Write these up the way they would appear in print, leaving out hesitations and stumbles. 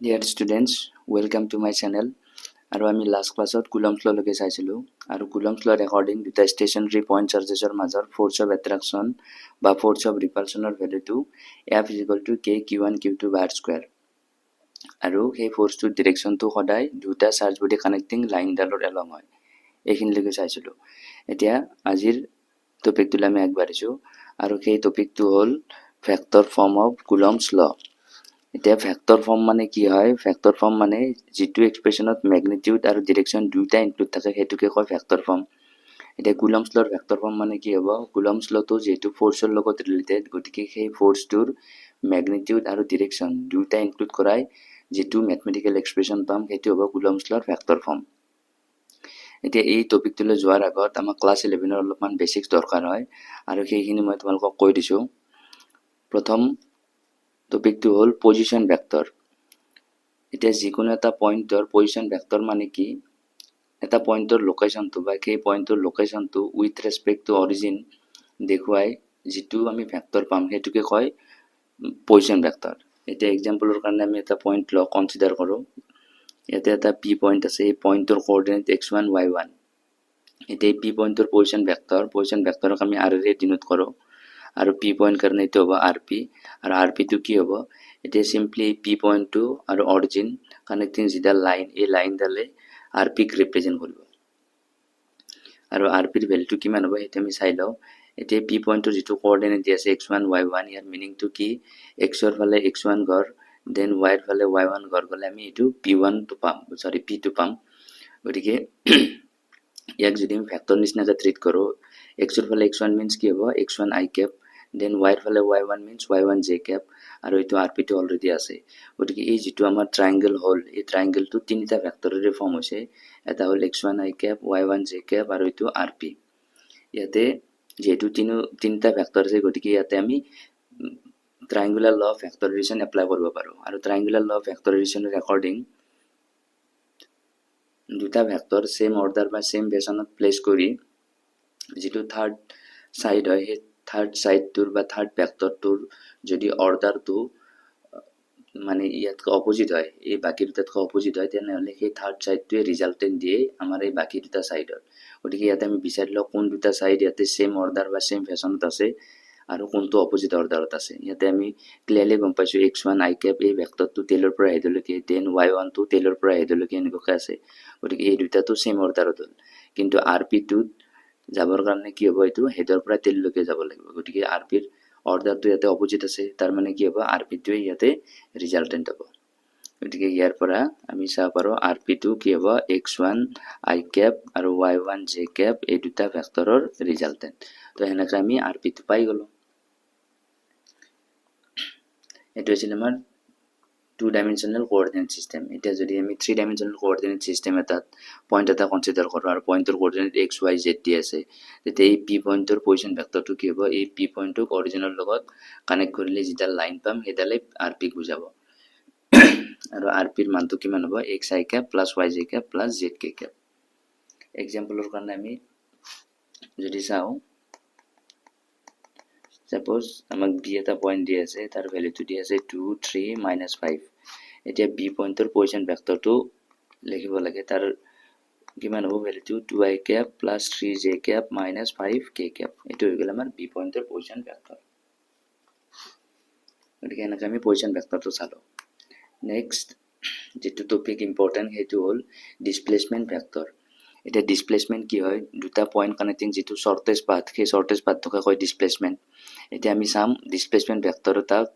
Dear students, welcome to my channel. আৰু আমি last ক্লাছত কুলম্বছ ল লৈকে চাইছিলোঁ আৰু কুলম্বছ ল ৰেকৰ্ডিং দুটা ষ্টেচনাৰী পইণ্ট চাৰ্জেছৰ মাজৰ ফ'ৰ্চ অফ এট্ৰেকশ্যন বা ফ'ৰ্চ অফ ৰিপালশ্যনৰ ভেলুটো F = K Q1 Q2 বাৰ স্কুৱেৰ আৰু সেই ফ'ৰ্চটোৰ ডিৰেকশ্যনটো সদায় দুটা চাৰ্জ বডি কানেক্টিং লাইনডালৰ এলং হয়। এইখিনিলৈকে চাইছিলোঁ। এতিয়া আজিৰ টপিকটোলৈ আমি আগবাঢ়িছোঁ আৰু সেই টপিকটো হ'ল ভেক্টৰ ফৰ্ম অফ কুলম্বছ ল। এতিয়া ভেক্টৰ ফৰ্ম মানে কি হয়? ভেক্টৰ ফৰ্ম মানে যিটো এক্সপ্ৰেছনত মেগনিটিউড আৰু ডিৰেকশ্যন দুইটা ইনক্লুড থাকে সেইটোকে কয় ভেক্টৰ ফৰ্ম। এতিয়া কুলম্বছ লৰ ভেক্টৰ ফৰ্ম মানে কি হ'ব? কুলম্বছ লটো যিহেতু ফ'ৰ্চৰ লগত ৰিলেটেড, গতিকে সেই ফ'ৰ্চটোৰ মেগনিটিউড আৰু ডিৰেকশ্যন দুইটা ইনক্লুড কৰাই যিটো মেথমেটিকেল এক্সপ্ৰেছন পাম সেইটো হ'ব কুলম্বছ লৰ ভেক্টৰ ফৰ্ম। এতিয়া এই টপিকটোলৈ যোৱাৰ আগত আমাক ক্লাছ 11ৰ অলপমান বেচিক্স দৰকাৰ হয় আৰু সেইখিনি মই তোমালোকক কৈ দিছোঁ। প্ৰথম টপিকটো হ'ল পজিশ্যন ভেক্টৰ। এতিয়া যিকোনো এটা পইণ্টৰ পজিশ্যন ভেক্টৰ মানে কি? এটা পইণ্টৰ লোকেশ্যনটো বা সেই পইণ্টৰ লোকেশ্যনটো উইথ ৰেচপেক্ট টু অৰিজিন দেখুৱাই যিটো আমি ভেক্টৰ পাম সেইটোকে কয় পজিশ্যন ভেক্টৰ। এতিয়া এক্সাম্পলৰ কাৰণে আমি এটা পইণ্ট কনচিডাৰ কৰোঁ। ইয়াতে এটা পি পইণ্ট আছে, এই পইণ্টৰ কোঅৰ্ডিনেট x1 y1। এতিয়া এই পি পইণ্টৰ পজিশ্যন ভেক্টৰক আমি r ৰে ডিনোট কৰোঁ আৰু পি পইণ্ট কাৰণে এইটো হ'ব আৰ পি আৰু আৰ পিটো কি হ'ব? এতিয়া চিম্পলি পি পইণ্টটো আৰু অৰিজিন কানেক্টিং যিডাল লাইন, এই লাইনডালে আৰ পিক ৰিপ্ৰেজেণ্ট কৰিব আৰু আৰ পিৰ ভেলুটো কিমান হ'ব সেইটো আমি চাই লওঁ। এতিয়া পি পইণ্টৰ যিটো কোঅৰ্ডিনেট দি আছে x1 y1, ইয়াৰ মিনিংটো কি? এক্সৰ ফালে x1 ঘৰ, দেন ৱাইৰ ফালে y1 ঘৰ গ'লে আমি এইটো p1টো পাম, পিটো পাম। গতিকে ইয়াক যদি আমি ভেক্টৰ নিচিনাকৈ ট্ৰিট কৰোঁ, এক্সৰ ফালে x1 মিনছ কি হ'ব? x1 i কেপ, দেন ৱাইৰ ফালে y1 means y1 j Cape আৰু এইটো আৰ পিটো অলৰেডি আছে। গতিকে এই যিটো আমাৰ ট্ৰাইংগল হ'ল, এই ট্ৰাইংগলটো তিনিটা ভেক্টৰেৰে ফৰ্ম হৈছে। এটা হ'ল x1 i Cape, y1 j Cape আৰু এইটো আৰ পি। ইয়াতে যিহেতু তিনিটা ভেক্টৰ আছে, গতিকে ইয়াতে আমি ট্ৰাইংগুলাৰ ল অফ ভেক্টৰাইজেশ্যন এপ্লাই কৰিব পাৰোঁ আৰু ট্ৰাইংগুলাৰ ল অফ ভেক্টৰাইজেশ্যনৰ একৰ্ডিং দুটা ভেক্টৰ সেম অৰ্ডাৰ বা সেম বেছনত প্লেচ কৰি যিটো থাৰ্ড সাইড হয়, সেই থাৰ্ড সাইডটোৰ বা থাৰ্ড ভেক্টৰটোৰ যদি অৰ্ডাৰটো মানে ইয়াতকৈ অপোজিট হয়, এই বাকী দুটাতকৈ অপোজিট হয়, তেনেহ'লে সেই থাৰ্ড সাইডটোৱে ৰিজাল্টেণ্ট দিয়ে আমাৰ এই বাকী দুটা সাইডৰ। গতিকে ইয়াতে আমি বিচাৰি লওঁ কোন দুটা সাইড ইয়াতে সেম অৰ্ডাৰ বা সেম ফেশ্বনত আছে আৰু কোনটো অপোজিট অৰ্ডাৰত আছে। ইয়াতে আমি ক্লিয়াৰলি গম পাইছোঁ x1 i কেপ এই ভেক্টৰটো টেইলৰ পৰা হেডলৈকে, দেন y1টো টেইলৰ পৰা হেডলৈকে এনেকুৱাকৈ আছে। গতিকে এই দুটাটো সেম অৰ্ডাৰত হ'ল, কিন্তু আৰ পিটোত যাবৰ কাৰণে কি হ'ব? এইটো হেডৰ পৰা টেইললৈকে যাব লাগিব। গতিকে আৰ পিৰ অৰ্ডাৰটো ইয়াতে অপোজিট আছে, তাৰ মানে কি হ'ব? আৰ পিটোৱে ইয়াতে ৰিজাল্টেণ্ট হ'ব। গতিকে ইয়াৰ পৰা আমি চাব পাৰোঁ আৰ পিটো কি হ'ব? x1 i কেপ আৰু y1 j কেপ এই দুটা ভেক্টৰৰ ৰিজাল্টেণ্ট। তো সেনেকৈ আমি আৰ পিটো পাই গ'লোঁ। এইটো আছিল আমাৰ 2 ডাইমেনশ্যনেল কোঅৰ্ডিনেট চিষ্টেম। এতিয়া যদি আমি 3 ডাইমেনশ্যনেল কোঅৰ্ডিনেট চিষ্টেম এটাত পইণ্ট এটা কনচিডাৰ কৰোঁ আৰু পইণ্টৰ কোঅৰ্ডিনেট x y z দি আছে, তেতিয়া এই পি পইণ্টৰ পজিশ্যন ভেক্টৰটো কি হ'ব? এই পি পইণ্টটোক অৰিজিনৰ লগত কানেক্ট কৰিলে যিডাল লাইন পাম সেইডালে আৰ পিক বুজাব আৰু আৰ পিৰ মানটো কিমান হ'ব? x i cap plus y j cap plus z k cap. এক্সাম্পলৰ কাৰণে আমি যদি চাওঁ, সাপোজ আমাক বি এটা পইণ্ট দি আছে, তাৰ ভেলুটো দি আছে 2 3 -5। এতিয়া বি পইণ্টৰ পজিশ্যন ভেক্টৰটো লিখিব লাগে, তাৰ কিমান হ'ব? ভেলুটো 2i cap plus 3j cap minus 5k cap. এইটো হৈ গ'ল আমাৰ বি পইণ্টৰ পজিশ্যন ভেক্টৰ। গতিকে এনেকৈ আমি পজিশ্যন ভেক্টৰটো চালোঁ। নেক্সট যিটো টপিক ইম্পৰ্টেণ্ট সেইটো হ'ল ডিছপ্লেচমেণ্ট ভেক্টৰ। এতিয়া ডিছপ্লেচমেণ্ট কি হয়? দুটা পইণ্ট কানেক্টিং যিটো শ্বৰ্টেষ্ট পাথ, সেই শ্বৰ্টেষ্ট পাথটোকে কয় ডিছপ্লেচমেণ্ট। এতিয়া আমি চাম ডিছপ্লেচমেণ্ট ভেক্টৰ এটাক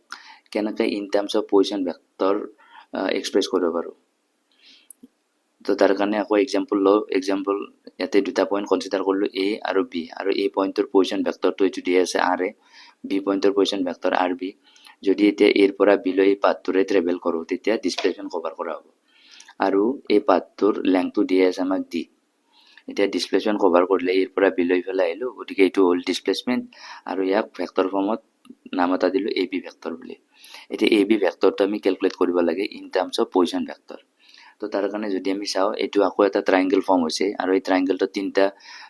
কেনেকৈ in terms of position vector express কৰিব পাৰোঁ। তো তাৰ কাৰণে আকৌ এক্সাম্পল লওঁ। এক্সাম্পল ইয়াতে দুটা পইণ্ট কনচিডাৰ কৰিলোঁ এ আৰু বি, আৰু এই পইণ্টৰ পজিশ্যন ভেক্টৰটো এইটো দি আছে আৰ এ, বি পইণ্টৰ পজিশ্যন ভেক্টৰ আৰ বি। যদি এতিয়া এৰ পৰা বিলৈ এই পাথটোৰে ট্ৰেভেল কৰোঁ তেতিয়া ডিছপ্লেচমেণ্ট কভাৰ কৰা হ'ব আৰু এই পাথটোৰ লেংথটো দি আছে আমাক ডি। এতিয়া ডিছপ্লেচমেণ্ট কভাৰ কৰিলে এৰ পৰা বিলৈ পেলাই আহিলোঁ, গতিকে এইটো হ'ল ডিছপ্লেচমেণ্ট আৰু ইয়াক ভেক্টৰ ফৰ্মত নাম এটা দিলোঁ এ বি ভেক্টৰ বুলি। এতিয়া এ বি ভেক্টৰটো আমি কেলকুলেট কৰিব লাগে in terms of position vector. তো তাৰ কাৰণে যদি আমি চাওঁ, এইটো আকৌ এটা ট্ৰাইংগল ফৰ্ম হৈছে আৰু এই ট্ৰাইংগলটোত তিনিটা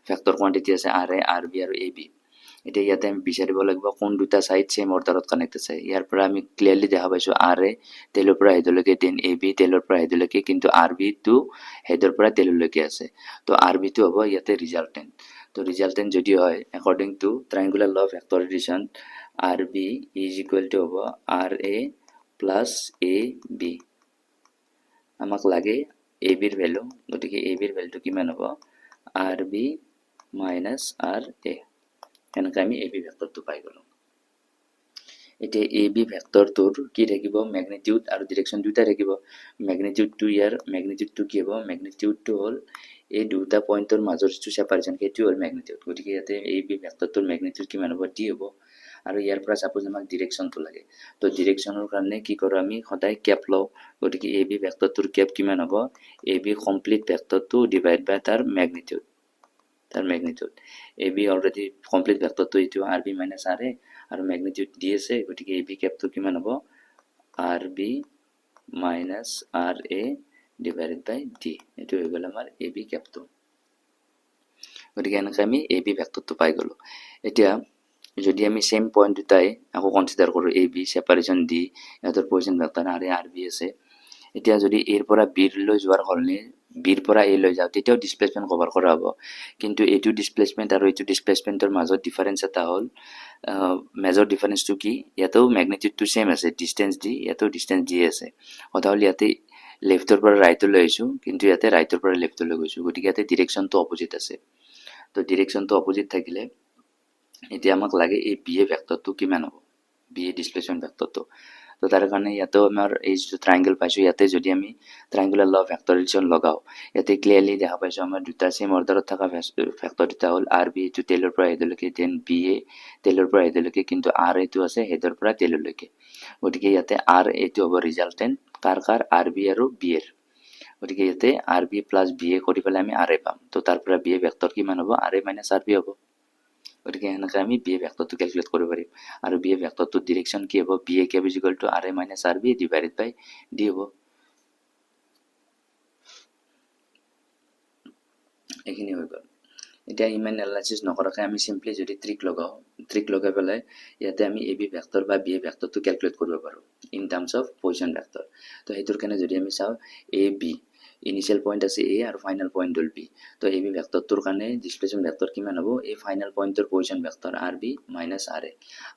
ভেক্টৰ কোৱান্টিটি আছে আৰ এ, আৰ বি আৰু এ বি। এতিয়া ইয়াতে আমি বিচাৰিব লাগিব কোন দুটা সাইড সেম অৰ্ডাৰত কানেক্ট আছে ইয়াৰ পৰা আমি ক্লিয়াৰলি দেখা পাইছো আৰ এ তেলৰ পৰা হেডলৈকে দেন এ বি তেলৰ পৰা হেডলৈকে কিন্তু আৰ বি টো হেডৰ পৰা তেললৈকে আছে তো আৰ বি টো হ'ব ইয়াতে ৰিজাল্টেন্ট তো ৰিজাল্টেন্ট যদি হয় according to triangular law of factorization R B is equal to হ'ব R A plus A B আমাক লাগে এ বিৰ ভ্যালু গতিকে এ বিৰ ভ্যালুটো কিমান হ'ব আৰ বি মাইনাস আৰ এ এনেকৈ আমি এ বি ভেক্টৰটো পাই গ'লো এতিয়া এ বি ভেক্টৰটোৰ কি থাকিব ম্যাগনিটিউড আৰু ডিৰেকশন দুটা থাকিব ম্যাগনিটিউডটো ইয়াৰ ম্যাগনিটিউডটো কি হ'ব ম্যাগনিটিউডটো হ'ল এই দুটা পইণ্টৰ মাজৰ যিটো সেপাৰেচন সেইটো হ'ল ম্যাগনিটিউড গতিকে ইয়াতে এ বি ভেক্টৰটোৰ ম্যাগনিটিউড কিমান হ'ব ডি হ'ব আৰু ইয়াৰ পৰা সাপোজ আমাক ডিৰেকশনটো লাগে তো ডিৰেকশনৰ কাৰণে কি কৰোঁ আমি সদায় ক্যাপ লওঁ গতিকে এ বি ভেক্টৰটোৰ ক্যাপ কিমান হ'ব এ বি কমপ্লিট ভেক্টৰটো ডিভাইড বাই তাৰ magnitude A B already complete ভেক্টৰটো এইটো R B minus R A আৰু ম্যাগনিটিউড দি আছে গতিকে এ বি ক্যাপটো কিমান হ'ব R B minus R A divided by D এইটো হৈ গ'ল আমাৰ এ বি ক্যাপটো গতিকে এনেকৈ আমি এ বি ভেক্টৰটো পাই গ'লো এতিয়া যদি আমি সেম পয়েন্ট দুটাই আকৌ কনসিডাৰ কৰো A B সেপাৰেশন D year position vector R A R B আছে এতিয়া যদি এৰ পৰা বি লৈ যোৱাৰ হলনি বিৰ পৰা এ লৈ যাও তেতিয়াও ডিসপ্লেসমেন্ট কভাৰ কৰা হ'ব কিন্তু এটো ডিসপ্লেসমেন্ট আৰু এটো ডিসপ্লেসমেন্টৰ মাজত ডিফাৰেন্স এটা হ'ল মেজৰ ডিফাৰেন্সটো কি ইয়াতেও ম্যাগনিটিউডটো সেম আছে ডিসটেন্স ডি ইয়াতেও ডিসটেন্স ডি আছে কথা হ'ল ইয়াতে লেফটৰ পৰা ৰাইটলৈ আহিছো কিন্তু ইয়াতে ৰাইটৰ পৰা লেফটলৈ গৈছো গতিকে ইয়াতে ডিৰেকশনটো অপোজিট আছে তো ডিৰেকশনটো অপোজিট থাকিলে এতিয়া আমাক লাগে এই বি এ ভেক্টৰটো কিমান হ'ব বি এ ডিসপ্লেসমেন্ট ভেক্টৰটো তো তার কারণে ইয়াতেও আমার এই যে ট্রায়াঙ্গেল পাইছো ইয়াতে যদি আমি ট্রায়াঙ্গুলার ল অফ ফ্যাক্টরাইজেশন লগাও ইয়াতে ক্লিয়ারলি দেখা পাইছো আমার দুটা সেম অর্ডারত থাকা ফ্যাক্টর দুটা হল আর বি টু টেলৰ পৰা হেডলৈকে দেন বি এ টেলৰ পৰা হেডলৈকে কিন্তু আৰ এটো আছে হেডৰ পৰা টেললৈকে গতিকে ইয়াতে আৰ এটো হ'ব ৰিজাল্টেন্ট কাৰ আৰ বি আৰু বি এৰ গতিকে ইয়াতে R B plus B A কৰি পেলাই আমি আৰ এ পাম তো তাৰ পৰা বি এ ভেক্টৰ কিমান হ'ব R A minus R B হ'ব গতিকে এনেকৈ আমি বি এ ভেক্টৰটো ক্যালকুলেট কৰিব পাৰিম আৰু বি এ ভেক্টৰটোৰ ডিৰেকশন কি হ'ব B A cap is equal to R A minus R B divided by D হ'ব এইখিনি হৈ গ'ল এতিয়া ইমান এনালাইসিস নকৰাকৈ আমি সিম্পলি যদি ট্ৰিক লগাই পেলাই ইয়াতে আমি এ বি ভেক্টৰ বা বি এ ভেক্টৰটো ক্যালকুলেট কৰিব পাৰো ইন টাৰ্মস অফ পজিশন ভেক্টৰ তো হেতুৰ কাৰণে যদি আমি চাও এ বি ইনিশিয়াল পয়েন্ট আছে এ আৰু ফাইনাল পয়েন্ট হল বি তো এ বি ভেক্টৰটোৰ কাৰণে ডিসপ্লেসমেন্ট ভেক্টৰ কিমান হ'ব এই ফাইনাল পয়েন্টৰ position vector R B minus R A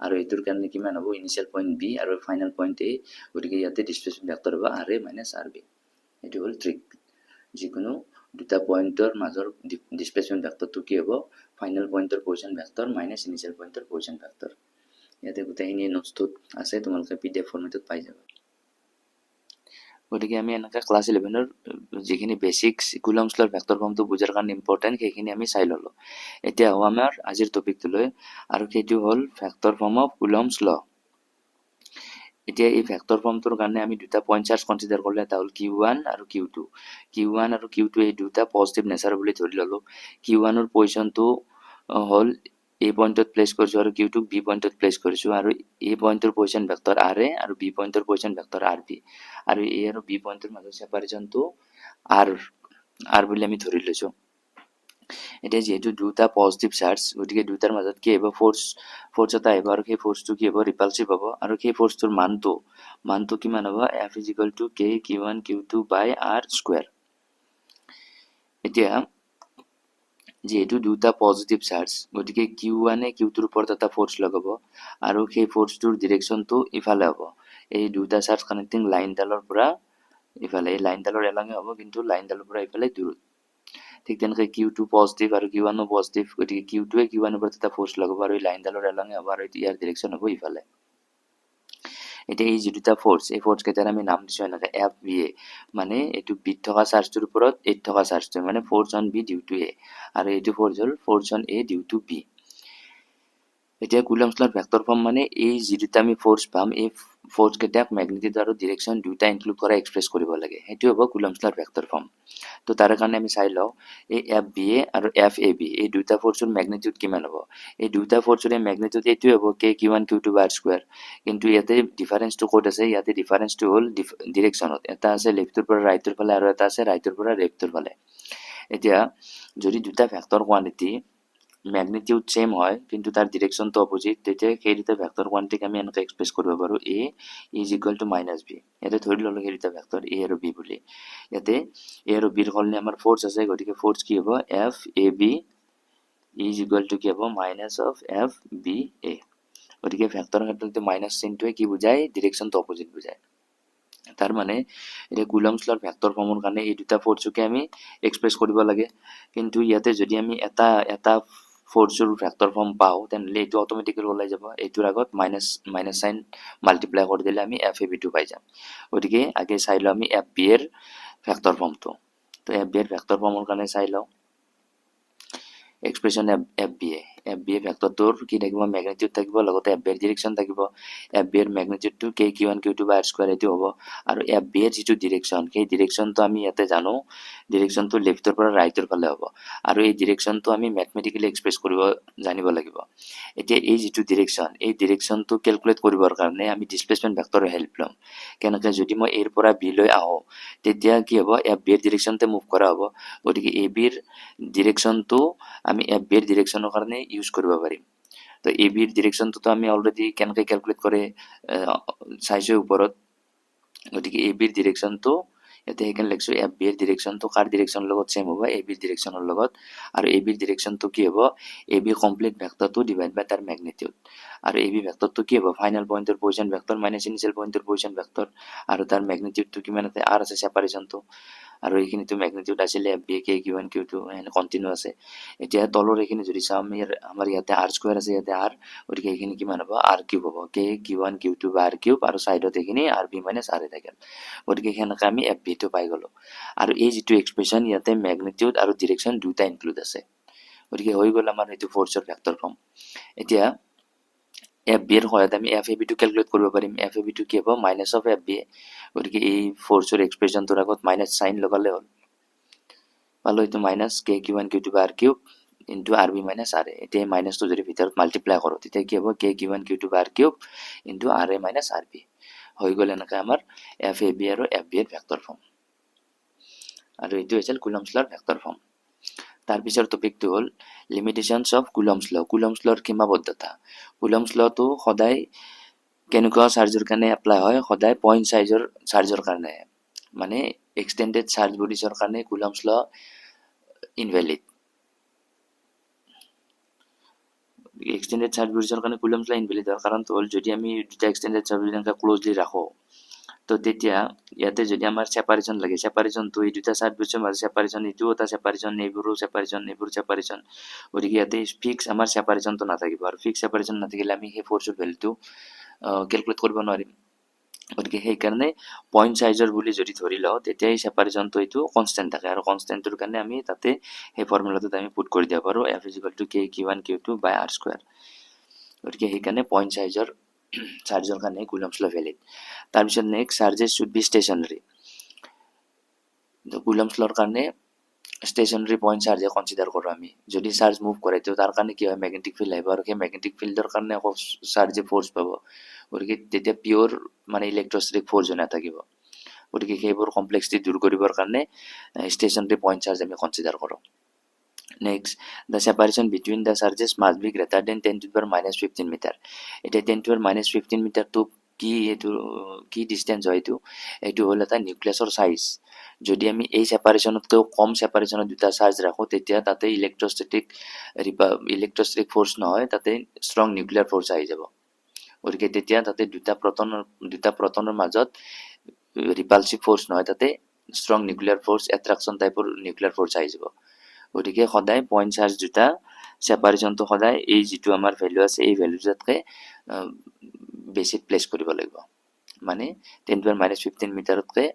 আৰু এটোৰ কাৰণে কিমান হ'ব ইনিশিয়াল পয়েন্ট বি আৰু ফাইনাল পয়েন্ট এ গতিকে ইয়াতে ডিসপ্লেসমেন্ট ভেক্টৰ হ'ব R A minus R B এটো হল ট্ৰিক যিকোনো দুটা পয়েন্টৰ মাজৰ ডিসপ্লেসমেন্ট ভেক্টৰটো কি হ'ব ফাইনাল পয়েন্টৰ পজিশন ভেক্টৰ মাইনাস ইনিশিয়াল পয়েন্টৰ পজিশন ভেক্টৰ ইয়াতে গোটেইখিনি নোটছটোত আছে তোমালোকে পিডিএফ ফৰ্মেটত পাই যাবা গতিকে আমি এনেকা ক্লাস 11 যিখিনি বেসিক্স কুলম্বস লৰ ভেক্টৰ ফৰ্মটো বুজাৰ কাৰণে ইম্পৰ্টেন্ট সেইখিনি আমি চাই ললো এতিয়া হ'ব আমাৰ আজিৰ টপিকটো লৈ আৰু সেইটো হ'ল vector form of Coulomb's law এতিয়া এই ভেক্টৰ ফৰ্মটোৰ কাৰণে আমি দুটা পইণ্ট চাৰ্জ কনসিডাৰ কৰিলে এটা হ'ল q1 আৰু q2 আৰু q2 এই দুটা পজিটিভ নেচাৰ বুলি ধৰি ললো q1 ৰ পজিশনটো হ'ল a পইণ্টত প্লেস কৰিছো আৰু q2 b পইণ্টত প্লেস কৰিছো আৰু a পইণ্টৰ পজিশন ভেক্টৰ r a আৰু b পইণ্টৰ পজিশন ভেক্টৰ r b আৰু a আৰু b পইণ্টৰ মাজৰ সেপাৰেশনটো r বুলি আমি ধৰি লৈছো এটা যেহেতু দুটা পজিটিভ চাৰ্জ গতিকে দুটাৰ মাজত কি হ'ব ফোৰ্স এটা আহিব আৰু সেই ফোৰ্সটো কি হ'ব ৰিপালসিভ হ'ব আৰু সেই ফোৰ্সটোৰ মানটো কিমান হ'ব f is equal to k q1 q2 by r square এতিয়া যেহেতু দুটা পজিটিভ চাৰ্জ গতিকে q1 এ q2 ৰ ওপৰত এটা ফোৰ্স লগাব আৰু সেই ফোৰ্সটোৰ ডিৰেকশনটো ইফালে হ'ব এই দুটা চাৰ্জ কানেক্টিং লাইনডালৰ পৰা ইফালে এই লাইনডালৰ এলঙে হ'ব কিন্তু লাইনডালৰ পৰা ইফালে দূৰত ঠিক তেনেকৈ q2 পজিটিভ আৰু q1 ও পজিটিভ গতিকে q2 এ q1 ৰ ওপৰত এটা ফোৰ্স লগাব আৰু এই লাইনডালৰ এলঙে হ'ব আৰু ইয়াৰ ডিৰেকশন হ'ব ইফালে এতিয়া এই দুটা ফোৰ্স এই ফোৰ্স কেইটাৰ আমি নাম দিছো এনেকৈ এফ বি এ মানে এইটো বিত থকা চাৰ্জটোৰ ওপৰত এত থকা চাৰ্জটো মানে force on B due to A আৰু এইটো ফোৰ্স হ'ল force on A due to B এতিয়া কুলম্বস লৰ ভেক্টৰ ফৰ্ম মানে এই দুটা আমি ফোৰ্স পাম এই ফোৰ্স কেইটাক ম্যাগনিটিউড আৰু ডিৰেকশন দুটা ইনক্লুড কৰা এক্সপ্ৰেছ কৰিব লাগে সেইটো হ'ব কুলম্বস লৰ ভেক্টৰ ফৰ্ম তো তাৰ কাৰণে আমি চাই লওঁ এই এফ বি এ আৰু এফ এ বি এই দুটা ফোৰ্সৰ ম্যাগনিটিউড কিমান হ'ব এই দুটা ফোৰ্সৰ ম্যাগনিটিউড এইটোৱে হ'ব k q1 q2 বাৰ স্কয়াৰ কিন্তু ইয়াতে ডিফাৰেন্সটো ক'ত আছে ইয়াতে ডিফাৰেন্সটো হ'ল ডিৰেকশনত এটা আছে লেফটৰ পৰা ৰাইটৰ ফালে আৰু এটা আছে ৰাইটৰ পৰা লেফটৰ ফালে এতিয়া যদি দুটা ভেক্টৰ কোৱান্টিটি ম্যাগনিটিউড সেম হয় কিন্তু তাৰ ডিৰেকশ্যনটো অপজিট, তেতিয়া সেই দুটা ভেক্টৰ কোৱান্টিটিক আমি এনেকৈ এক্সপ্ৰেছ কৰিব পাৰোঁ A is equal to minus B. ইয়াতে ধৰি ল'লোঁ সেই দুটা ভেক্টৰ এ আৰু বি বুলি। ইয়াতে এ আৰু বিৰ সলনি আমাৰ ফ'ৰ্চ আছে, গতিকে ফ'ৰ্চ কি হ'ব F A B is equal to কি হ'ব minus of F B A. গতিকে ভেক্টৰৰ ক্ষেত্ৰত মাইনাছ চিনটোৱে কি বুজায় ডিৰেকশ্যনটো অপজিট বুজায়। তাৰ মানে এতিয়া কুলম্বছ লৰ ভেক্টৰ ফৰ্মৰ কাৰণে এই দুটা ফ'ৰ্চকে আমি এক্সপ্ৰেছ কৰিব লাগে, কিন্তু ইয়াতে যদি আমি এটা ফ'ৰ্চৰ ভেক্টৰ ফৰ্ম পাওঁ তেনেহ'লে এইটো অট'মেটিকেলি ওলাই যাব, এইটোৰ আগত মাইনাছ চাইন মাল্টিপ্লাই কৰি দিলে আমি এফ এ বিটো পাই যাম। গতিকে আগে চাই লওঁ আমি এফ বি এৰ ভেক্টৰ ফৰ্মটো। তো এফ বি এৰ ভেক্টৰ ফৰ্মৰ কাৰণে চাই লওঁ এক্সপ্ৰেছন এফ বি এ ভেক্টৰটোৰ কি থাকিব মেগনিটিউড থাকিব, লগতে এফ বি এৰ ডিৰেকশ্যন থাকিব। এফ বি এৰ মেগনিটিউডটো কে Q one Q two by R square এইটো হ'ব, আৰু এফ বি এৰ যিটো ডিৰেকশ্যন সেই ডিৰেকশ্যনটো আমি ইয়াতে জানো ডিৰেকশ্যনটো লেফ্টৰ পৰা ৰাইটৰ ফালে হ'ব, আৰু এই ডিৰেকশ্যনটো আমি মেথমেটিকেলি এক্সপ্ৰেছ কৰিব জানিব লাগিব। এতিয়া এই যিটো ডিৰেকশ্যন এই ডিৰেকশ্যনটো কেলকুলেট কৰিবৰ কাৰণে আমি ডিছপ্লেচমেণ্ট ভেক্টৰৰ হেল্প ল'ম। কেনেকৈ যদি মই এৰ পৰা বি লৈ আহোঁ তেতিয়া কি হ'ব এফ বি এৰ ডিৰেকশ্যনতে মুভ কৰা হ'ব, গতিকে এ বিৰ ডিৰেকশ্যনটো আমি এফ বি এৰ ডিৰেকশ্যনৰ কাৰণে ইউজ কৰিব পাৰিম। তো এ বিৰ ডিৰেকশ্যনটোতো আমি অলৰেডি কেনেকৈ কেলকুলেট কৰে চাইছোঁ ওপৰত, গতিকে এ বিৰ ডিৰেকশ্যনটো ইয়াতে সেইকাৰণে লিখিছোঁ এফ বি এৰ ডিৰেকশ্যনটো কাৰ ডিৰেকশ্যনৰ লগত ছেম হ'ব এ বিৰ ডিৰেকশ্যনৰ লগত, আৰু এ বিৰ ডিৰেকশ্যনটো কি হ'ব এ বি কমপ্লিট ভেক্টৰটো ডিভাইড বাই তাৰ মেগনিটিউড, আৰু এ বি ভেক্টৰটো কি হ'ব ফাইনেল পইণ্টৰ পজিশ্যন ভেক্টৰ মাইনাছ ইনিচিয়েল পইণ্টৰ পজিশ্যন ভেক্টৰ, আৰু তাৰ মেগনিটিউডটো কিমান আছে আৰ আছে ছেপাৰেশ্যনটো, আৰু এইখিনিতো মেগনিটিউড আছিলে এফ বি কে কিউ ওৱান কিউ টু এনে কণ্টিনিউ আছে। এতিয়া তলৰ এইখিনি যদি চাওঁ আমাৰ ইয়াতে আৰ স্কুৱাৰ আছে ইয়াতে আৰ, গতিকে এইখিনি কিমান হ'ব আৰ কিউব হ'ব, কে কিউ ওৱান কিউ টু বা আৰ কিউব, আৰু ছাইডত এইখিনি আৰ বি মাইনাছ আৰ এ থাকিল, গতিকে সেনেকৈ আমি এফ বিটো পাই গ'লোঁ। আৰু এই যিটো এক্সপ্ৰেছন ইয়াতে মেগনিটিউড আৰু ডিৰেকশ্যন দুটা ইনক্লুড আছে, গতিকে হৈ গ'ল আমাৰ এইটো ফ'ৰ্চৰ ভেক্টৰ ফৰ্ম। এতিয়া এফ বি এৰ সহায়ত আমি এফ এ বিটো কেলকুলেট কৰিব পাৰিম। এফ এ বিটো কি হ'ব minus of F B A, গতিকে এই ফ'ৰ্চৰ এক্সপ্ৰেছনটোৰ আগত মাইনাছ চাইন লগালে হ'ল, পালোঁ এইটো minus K Q one Q two বা R cube into R B minus R A. এতিয়া এই মাইনাছটো যদি ভিতৰত মাল্টিপ্লাই কৰোঁ তেতিয়া কি হ'ব কে কিউ ওৱান কিউ টু বা আৰ কিউব ইনটু আৰ এ মাইনাছ আৰ বি। হৈ গ'ল এনেকৈ আমাৰ এফ এ বি আৰু এফ বি এৰ ভেক্টৰ ফৰ্ম, আৰু এইটো হৈছিল কুলম্বছ লৰ ভেক্টৰ ফৰ্ম। তাৰপিছৰ টপিকটো হ'ল লিমিটেশ্যনছ অফ কুলম্বছ ল। কুলম্বছ লৰ সীমাবদ্ধতা। কুলম্বছ লটো সদায় কেনেকুৱা চাৰ্জৰ কাৰণে এপ্লাই হয়, সদায় পইণ্ট চাইজৰ চাৰ্জৰ কাৰণে, মানে এক্সটেণ্ডেড চাৰ্জ বডিজৰ কাৰণে কুলম্বছ ল ইনভেলিড। এক্সটেণ্ডেড চাৰ্জ বডিজৰ কাৰণে কুলম্বছ ল ইনভেলিড হোৱাৰ কাৰণটো হ'ল যদি আমি দুটা এক্সটেণ্ডেড চাৰ্জ বডি এনেকৈ ক্ল'জলি ৰাখোঁ তো তেতিয়া ইয়াতে যদি আমাৰ ছেপাৰেশ্যন লাগে, ছেপাৰেশ্যনটো এই দুটা চাৰ্জ বডিজৰ মাজত ছেপাৰেশ্যন, এইটোও এটা ছেপাৰেশ্যন, এইবোৰো ছেপাৰেশ্যন, এইবোৰ ছেপাৰেশ্যন, গতিকে ইয়াতে ফিক্স আমাৰ ছেপাৰেশ্যনটো নাথাকিব, আৰু ফিক্স ছেপাৰেশ্যন নাথাকিলে আমি সেই ফ'ৰ্চৰ ভেলুটো কেলকুলেট কৰিব নোৱাৰিম। গতিকে সেইকাৰণে পইণ্ট চাইজৰ বুলি যদি ধৰি লওঁ তেতিয়া এই ছেপাৰেশ্যনটো এইটো কনষ্টেণ্ট থাকে, আৰু কনষ্টেণ্টটোৰ কাৰণে আমি তাতে সেই ফৰ্মুলাটোত আমি পুট কৰি দিব পাৰোঁ F is equal to K Q one Q two by R square. গতিকে সেইকাৰণে পইণ্ট চাইজৰ চাৰ্জৰ কাৰণে কুলম্বছ ল ভেলিড। তাৰপিছত next charges should be stationary. Coulomb's লৰ কাৰণে ষ্টেচনাৰী পইণ্ট চাৰ্জে কনচিডাৰ কৰোঁ আমি, যদি চাৰ্জ মুভ কৰে তো তাৰ কাৰণে কি হয় মেগনেটিক ফিল্ড আহিব, আৰু সেই মেগনেটিক ফিল্ডৰ কাৰণে আকৌ চাৰ্জে ফ'ৰ্চ পাব, গতিকে তেতিয়া পিয়'ৰ মানে ইলেক্ট্ৰষ্টেটিক ফ'ৰ্চ নাথাকিব। গতিকে সেইবোৰ কমপ্লেক্সিটি দূৰ কৰিবৰ কাৰণে ষ্টেচনাৰী পইণ্ট চাৰ্জ আমি কনচিডাৰ কৰোঁ। Next the separation between the charges must be greater than 10 to the power minus 15 metre. এতিয়া 10 to the power minus 15 মিটাৰটো কি, এইটো কি ডিষ্টেঞ্চ হয়, এইটো হ'ল এটা নিউক্লিয়াছৰ চাইজ। যদি আমি এই ছেপাৰেশ্যনতকৈও কম ছেপাৰেশ্যনত দুটা চাৰ্জ ৰাখোঁ তেতিয়া তাতে ইলেক্ট্ৰষ্টেটিক ফ'ৰ্চ নহয়, তাতে ষ্ট্ৰং নিউক্লিয়াৰ ফ'ৰ্চ আহি যাব, গতিকে তেতিয়া তাতে দুটা প্ৰটনৰ মাজত ৰিপালচিভ ফ'ৰ্চ নহয়, তাতে ষ্ট্ৰং নিউক্লিয়াৰ ফ'ৰ্চ এট্ৰাকশ্যন টাইপৰ নিউক্লিয়াৰ ফ'ৰ্চ আহি যাব। গতিকে সদায় পইণ্ট চাৰ্জ দুটা ছেপাৰেশ্যনটো সদায় এই যিটো আমাৰ ভেলু আছে এই ভেলুটোতকৈ বেছিত প্লেচ কৰিব লাগিব, মানে 10 to the power minus 15 মিটাৰতকৈ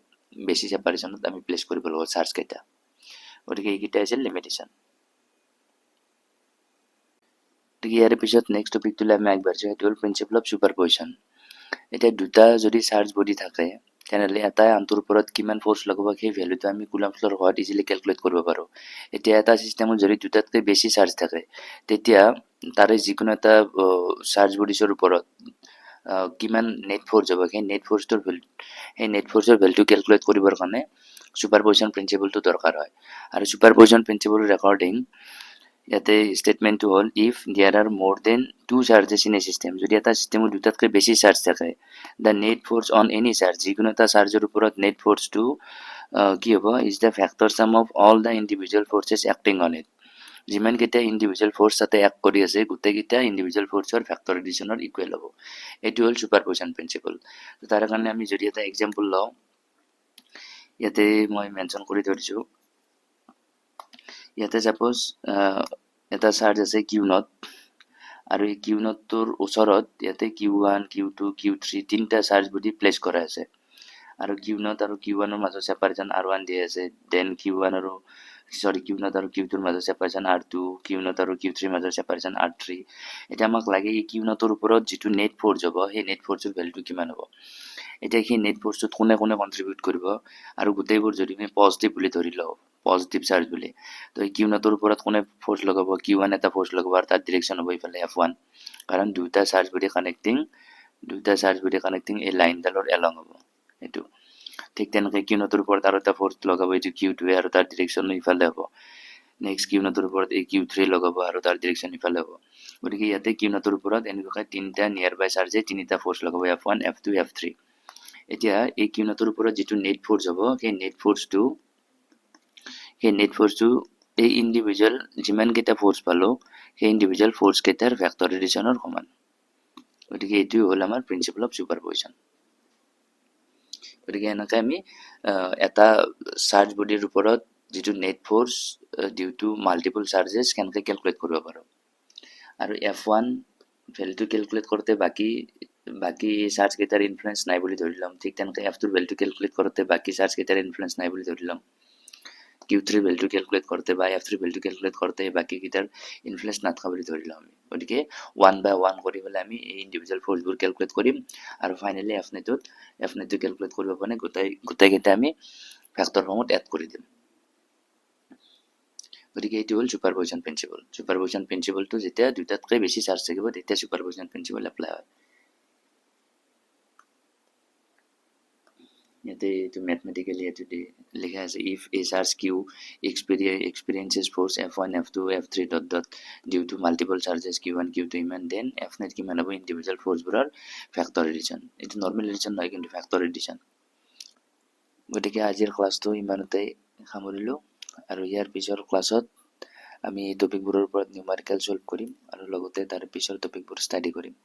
বেছি ছেপাৰেশ্যনত আমি প্লেচ কৰিব লাগিব চাৰ্জকেইটা। গতিকে এইকেইটা আছিল লিমিটেশ্যন। গতিকে ইয়াৰ পিছত নেক্সট টপিকটোলৈ আমি আগবাঢ়িছোঁ, সেইটো হ'ল প্ৰিন্সিপল অফ ছুপাৰপজিশ্যন। এতিয়া দুটা যদি চাৰ্জ বডি থাকে তেনেহ'লে এটাই আনটোৰ ওপৰত কিমান ফ'ৰ্চ লগাব সেই ভেলুটো আমি কুলম্বছ লৰ সহায়ত ইজিলি কেলকুলেট কৰিব পাৰোঁ। এতিয়া এটা ছিষ্টেমত যদি দুটাতকৈ বেছি চাৰ্জ থাকে তেতিয়া তাৰে যিকোনো এটা চাৰ্জ বডিজৰ ওপৰত কিমান নেট ফ'ৰ্চ হ'ব সেই নেট ফ'ৰ্চৰ ভেলুটো কেলকুলেট কৰিবৰ কাৰণে ছুপাৰপজিশ্যন প্ৰিন্সিপলটো দৰকাৰ হয়। আৰু ছুপাৰপজিশ্যন প্ৰিন্সিপলৰ ৰেকৰ্ডিং ইয়াতে ষ্টেটমেণ্টটো হ'ল if there are more than 2 charges in a system, যদি এটা চিষ্টেমত দুটাতকৈ বেছি চাৰ্জ থাকে, the net force on any charge, যিকোনো এটা চাৰ্জৰ ওপৰত নেট ফ'ৰ্চটো কি হ'ব, is the vector sum of all the individual forces acting on it, যিমানকেইটা ইণ্ডিভিজুৱেল ফ'ৰ্চ তাতে এক্ট কৰি আছে গোটেইকেইটা ইণ্ডিভিজুৱেল ফ'ৰ্চৰ ফেক্টৰ এডিশ্যনৰ ইকুৱেল হ'ব। এইটো হ'ল ছুপাৰপজিশ্যন প্ৰিন্সিপল। তাৰ কাৰণে আমি যদি এটা এক্সাম্পল লওঁ, ইয়াতে মই মেনশ্যন কৰি ধৰিছোঁ, ইয়াতে ছাপ'জ এটা চাৰ্জ আছে কিউ নট, আৰু এই কিউ নটটোৰ ওচৰত ইয়াতে Q1, Q2, Q3 তিনিটা চাৰ্জ বডি প্লেচ কৰা আছে, আৰু কিউ নট আৰু Q1ৰ মাজত ছেপাৰেশ্যন R1 দিয়া আছে, দেন কিউ নট আৰু Q2ৰ মাজত ছেপাৰেশ্যন R2, কিউ নট আৰু Q3ৰ মাজত ছেপাৰেশ্যন R3। এতিয়া আমাক লাগে এই কিউ নটৰ ওপৰত যিটো নেট ফ'ৰ্চ হ'ব, সেই নেট ফ'ৰ্চৰ ভেলুটো কিমান হ'ব। এতিয়া সেই নেট ফ'ৰ্চটোত কোনে কোনে কণ্ট্ৰিবিউট কৰিব, আৰু গোটেইবোৰ যদি আমি পজিটিভ বুলি ধৰি লওঁ, পজিটিভ চাৰ্জ বুলি, তো এই কিউ নটৰ ওপৰত কোনে ফ'ৰ্চ লগাব, Q1 এটা ফ'ৰ্চ লগাব, আৰু তাৰ ডিৰেকশ্যন হ'ব ইফালে F1, কাৰণ দুটা চাৰ্জ বডি কানেক্টিং এই লাইনডালৰ এলং হ'ব এইটো। ঠিক তেনেকৈ কিউ নটৰ ওপৰত আৰু এটা ফ'ৰ্চ লগাব, এইটো Q2, আৰু তাৰ ডিৰেকশ্যন ইফালে হ'ব। নেক্সট কিউ নটৰ ওপৰত এই Q3 লগাব, আৰু তাৰ ডিৰেকশ্যন ইফালে হ'ব। গতিকে ইয়াতে কিউ নটৰ ওপৰত এনেকুৱাকৈ তিনিটা নিয়াৰ বাই চাৰ্জে তিনিটা ফ'ৰ্চ লগাব, F1, F2, F3। এতিয়া এই কিউ নটৰ ওপৰত যিটো নেট ফ'ৰ্চ হ'ব, সেই নেট ফ'ৰ্চটো এই ইণ্ডিভিজুৱেল যিমানকেইটা ফ'ৰ্চ পালোঁ, সেই ইণ্ডিভিজুৱেল ফ'ৰ্চ কেইটাৰ ভেক্টৰ এডিশ্যনৰ সমান। গতিকে এইটোৱে হ'ল আমাৰ প্ৰিন্সিপল অফ ছুপাৰপজিশ্যন। গতিকে এনেকৈ আমি এটা চাৰ্জ বডিৰ ওপৰত যিটো net force due to multiple charges কেনেকৈ কেলকুলেট কৰিব পাৰোঁ, আৰু F1 ভেলুটো কেলকুলেট কৰোঁতে বাকী চাৰ্জ কেইটাৰ ইনফ্লুৱেঞ্চ নাই বুলি ধৰি ল'ম। ঠিক তেনেকৈ F2ৰ ভেলুটো কেলকুলেট কৰোঁতে বাকী চাৰ্জ কেইটাৰ ইনফ্লুৱেঞ্চ নাই বুলি ধৰি ল'ম। Q3 ভেলুটো কেলকুলেট কৰোঁতে বা F3 ভেলুটো কেলকুলেট কৰোঁতে বাকীকেইটাৰ ইনফ্লুৱেঞ্চ নাথাকা বুলি ধৰি লওঁ আমি। গতিকে 1 by 1 কৰি পেলাই আমি এই ইণ্ডিভিজুৱেল ফ'ৰ্চবোৰ কেলকুলেট কৰিম, আৰু ফাইনেলি এফ নেটটো কেলকুলেট কৰিব কাৰণে গোটেইকেইটা আমি ফেক্টৰ ফৰ্মত এড কৰি দিম। গতিকে এইটো হ'ল ছুপাৰপজিশ্যন প্ৰিন্সিপল। ছুপাৰপজিশ্যন প্ৰিন্সিপলটো যেতিয়া দুটাতকৈ বেছি চাৰ্জ থাকিব তেতিয়া ছুপাৰপজিশ্যন প্ৰিন্সিপল এপ্লাই হয়। ইয়াতে এইটো মেথমেটিকেলি এইটো লিখা আছে, if a charge Q experiences force F1, F2, F3 dot dot due to multiple charges Q1, Q2 ইমান, দেন এফ নেট কিমান হ'ব ইণ্ডিভিজুৱেল ফ'ৰ্চবোৰৰ ফেক্টৰ এডিশ্যন। এইটো নৰ্মেল এডিশ্যন নহয় কিন্তু ফেক্টৰ এডিশ্যন। গতিকে আজিৰ ক্লাছটো ইমানতেই সামৰিলোঁ, আৰু ইয়াৰ পিছৰ ক্লাছত আমি এই টপিকবোৰৰ ওপৰত নিউমাৰিকেল ছল্ভ কৰিম, আৰু লগতে তাৰ পিছৰ টপিকবোৰ ষ্টাডি কৰিম।